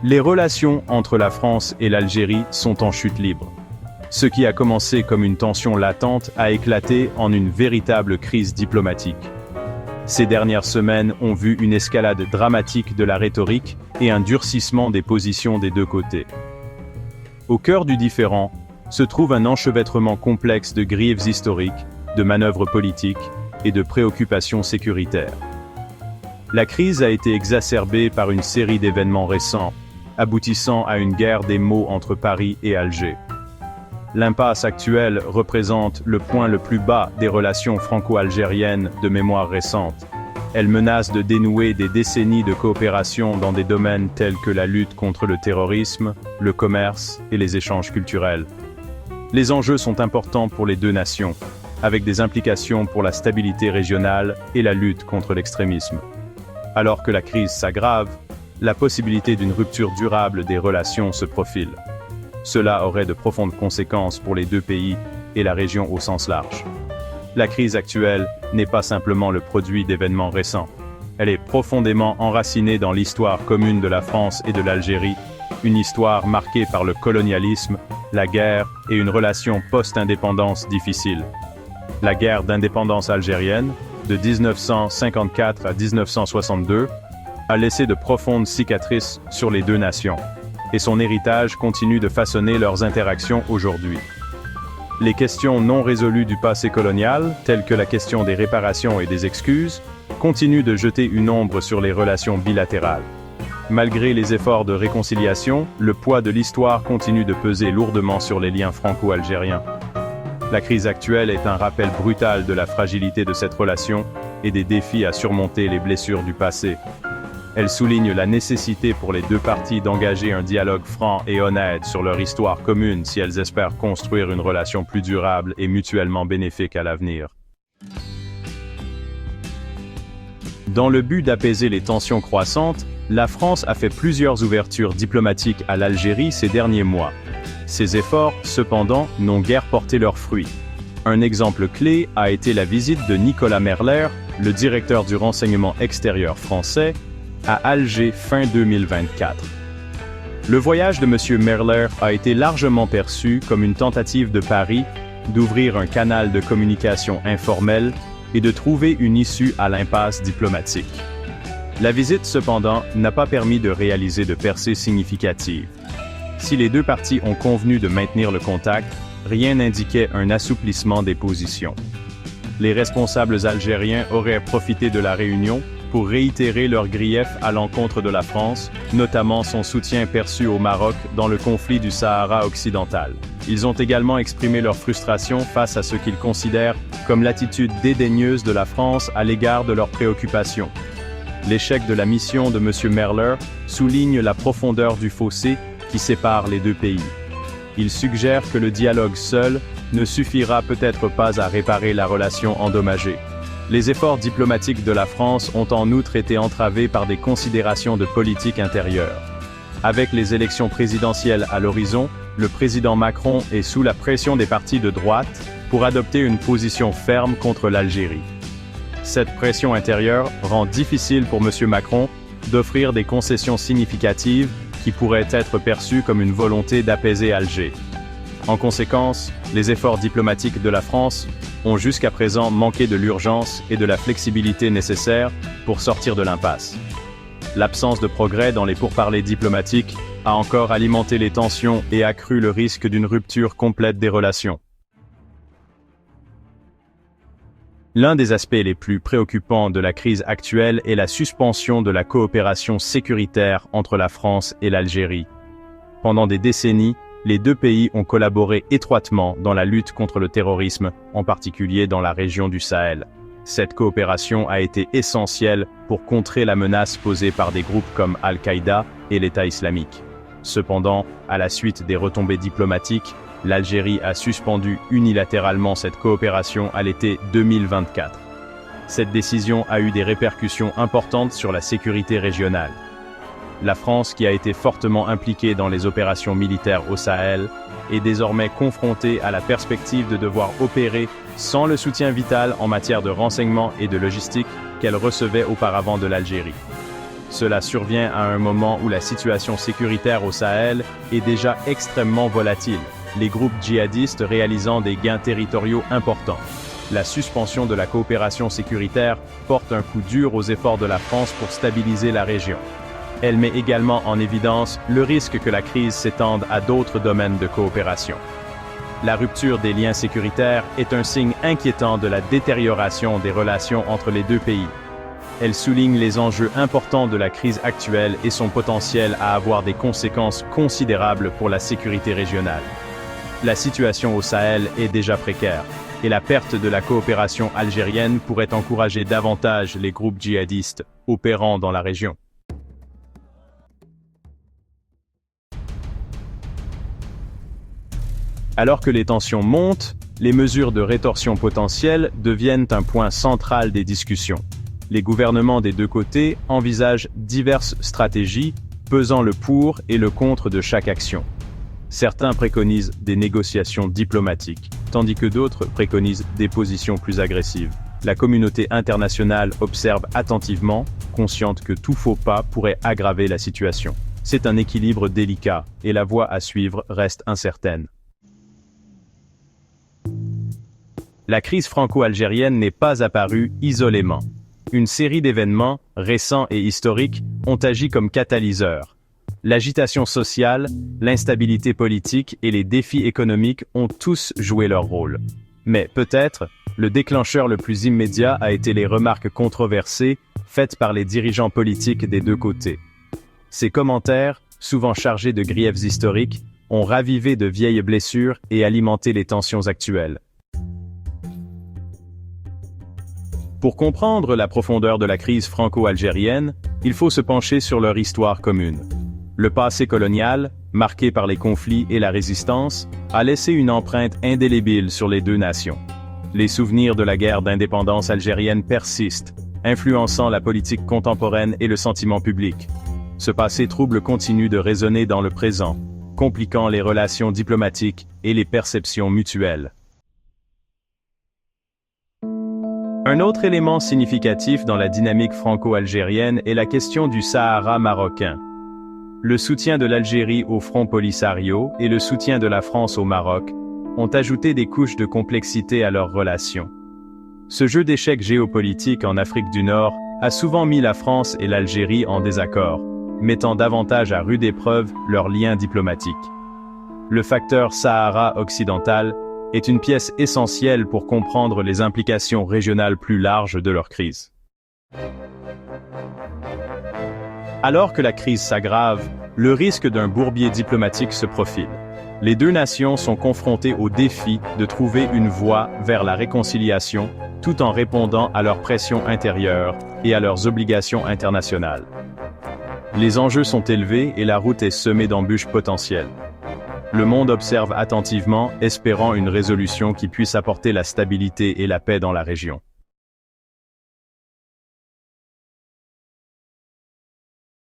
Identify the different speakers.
Speaker 1: Les relations entre la France et l'Algérie sont en chute libre. Ce qui a commencé comme une tension latente a éclaté en une véritable crise diplomatique. Ces dernières semaines ont vu une escalade dramatique de la rhétorique et un durcissement des positions des deux côtés. Au cœur du différend se trouve un enchevêtrement complexe de griefs historiques, de manœuvres politiques et de préoccupations sécuritaires. La crise a été exacerbée par une série d'événements récents, aboutissant à une guerre des mots entre Paris et Alger. L'impasse actuelle représente le point le plus bas des relations franco-algériennes de mémoire récente. Elle menace de dénouer des décennies de coopération dans des domaines tels que la lutte contre le terrorisme, le commerce et les échanges culturels. Les enjeux sont importants pour les deux nations, avec des implications pour la stabilité régionale et la lutte contre l'extrémisme. Alors que la crise s'aggrave, la possibilité d'une rupture durable des relations se profile. Cela aurait de profondes conséquences pour les deux pays et la région au sens large. La crise actuelle n'est pas simplement le produit d'événements récents. Elle est profondément enracinée dans l'histoire commune de la France et de l'Algérie, une histoire marquée par le colonialisme, la guerre et une relation post-indépendance difficile. La guerre d'indépendance algérienne, de 1954 à 1962, a laissé de profondes cicatrices sur les deux nations, et son héritage continue de façonner leurs interactions aujourd'hui. Les questions non résolues du passé colonial, telles que la question des réparations et des excuses, continuent de jeter une ombre sur les relations bilatérales. Malgré les efforts de réconciliation, le poids de l'histoire continue de peser lourdement sur les liens franco-algériens. La crise actuelle est un rappel brutal de la fragilité de cette relation et des défis à surmonter les blessures du passé. Elle souligne la nécessité pour les deux parties d'engager un dialogue franc et honnête sur leur histoire commune si elles espèrent construire une relation plus durable et mutuellement bénéfique à l'avenir. Dans le but d'apaiser les tensions croissantes, la France a fait plusieurs ouvertures diplomatiques à l'Algérie ces derniers mois. Ces efforts, cependant, n'ont guère porté leurs fruits. Un exemple clé a été la visite de Nicolas Merler, le directeur du renseignement extérieur français, à Alger fin 2024. Le voyage de M. Merler a été largement perçu comme une tentative de Paris d'ouvrir un canal de communication informel et de trouver une issue à l'impasse diplomatique. La visite, cependant, n'a pas permis de réaliser de percées significatives. Si les deux parties ont convenu de maintenir le contact, rien n'indiquait un assouplissement des positions. Les responsables algériens auraient profité de la réunion pour réitérer leurs griefs à l'encontre de la France, notamment son soutien perçu au Maroc dans le conflit du Sahara occidental. Ils ont également exprimé leur frustration face à ce qu'ils considèrent comme l'attitude dédaigneuse de la France à l'égard de leurs préoccupations. L'échec de la mission de M. Merler souligne la profondeur du fossé qui sépare les deux pays. Il suggère que le dialogue seul ne suffira peut-être pas à réparer la relation endommagée. Les efforts diplomatiques de la France ont en outre été entravés par des considérations de politique intérieure. Avec les élections présidentielles à l'horizon, le président Macron est sous la pression des partis de droite pour adopter une position ferme contre l'Algérie. Cette pression intérieure rend difficile pour M. Macron d'offrir des concessions significatives qui pourraient être perçues comme une volonté d'apaiser Alger. En conséquence, les efforts diplomatiques de la France ont jusqu'à présent manqué de l'urgence et de la flexibilité nécessaires pour sortir de l'impasse. L'absence de progrès dans les pourparlers diplomatiques a encore alimenté les tensions et accru le risque d'une rupture complète des relations. L'un des aspects les plus préoccupants de la crise actuelle est la suspension de la coopération sécuritaire entre la France et l'Algérie. Pendant des décennies, les deux pays ont collaboré étroitement dans la lutte contre le terrorisme, en particulier dans la région du Sahel. Cette coopération a été essentielle pour contrer la menace posée par des groupes comme Al-Qaïda et l'État islamique. Cependant, à la suite des retombées diplomatiques, l'Algérie a suspendu unilatéralement cette coopération à l'été 2024. Cette décision a eu des répercussions importantes sur la sécurité régionale. La France, qui a été fortement impliquée dans les opérations militaires au Sahel, est désormais confrontée à la perspective de devoir opérer sans le soutien vital en matière de renseignement et de logistique qu'elle recevait auparavant de l'Algérie. Cela survient à un moment où la situation sécuritaire au Sahel est déjà extrêmement volatile, les groupes djihadistes réalisant des gains territoriaux importants. La suspension de la coopération sécuritaire porte un coup dur aux efforts de la France pour stabiliser la région. Elle met également en évidence le risque que la crise s'étende à d'autres domaines de coopération. La rupture des liens sécuritaires est un signe inquiétant de la détérioration des relations entre les deux pays. Elle souligne les enjeux importants de la crise actuelle et son potentiel à avoir des conséquences considérables pour la sécurité régionale. La situation au Sahel est déjà précaire, et la perte de la coopération algérienne pourrait encourager davantage les groupes djihadistes opérant dans la région. Alors que les tensions montent, les mesures de rétorsion potentielles deviennent un point central des discussions. Les gouvernements des deux côtés envisagent diverses stratégies, pesant le pour et le contre de chaque action. Certains préconisent des négociations diplomatiques, tandis que d'autres préconisent des positions plus agressives. La communauté internationale observe attentivement, consciente que tout faux pas pourrait aggraver la situation. C'est un équilibre délicat, et la voie à suivre reste incertaine. La crise franco-algérienne n'est pas apparue isolément. Une série d'événements, récents et historiques, ont agi comme catalyseurs. L'agitation sociale, l'instabilité politique et les défis économiques ont tous joué leur rôle. Mais peut-être, le déclencheur le plus immédiat a été les remarques controversées faites par les dirigeants politiques des deux côtés. Ces commentaires, souvent chargés de griefs historiques, ont ravivé de vieilles blessures et alimenté les tensions actuelles. Pour comprendre la profondeur de la crise franco-algérienne, il faut se pencher sur leur histoire commune. Le passé colonial, marqué par les conflits et la résistance, a laissé une empreinte indélébile sur les deux nations. Les souvenirs de la guerre d'indépendance algérienne persistent, influençant la politique contemporaine et le sentiment public. Ce passé trouble continue de résonner dans le présent, compliquant les relations diplomatiques et les perceptions mutuelles. Un autre élément significatif dans la dynamique franco-algérienne est la question du Sahara marocain. Le soutien de l'Algérie au Front Polisario et le soutien de la France au Maroc ont ajouté des couches de complexité à leurs relations. Ce jeu d'échecs géopolitique en Afrique du Nord a souvent mis la France et l'Algérie en désaccord, mettant davantage à rude épreuve leurs liens diplomatiques. Le facteur Sahara occidental est une pièce essentielle pour comprendre les implications régionales plus larges de leur crise. Alors que la crise s'aggrave, le risque d'un bourbier diplomatique se profile. Les deux nations sont confrontées au défi de trouver une voie vers la réconciliation tout en répondant à leurs pressions intérieures et à leurs obligations internationales. Les enjeux sont élevés et la route est semée d'embûches potentielles. Le monde observe attentivement, espérant une résolution qui puisse apporter la stabilité et la paix dans la région.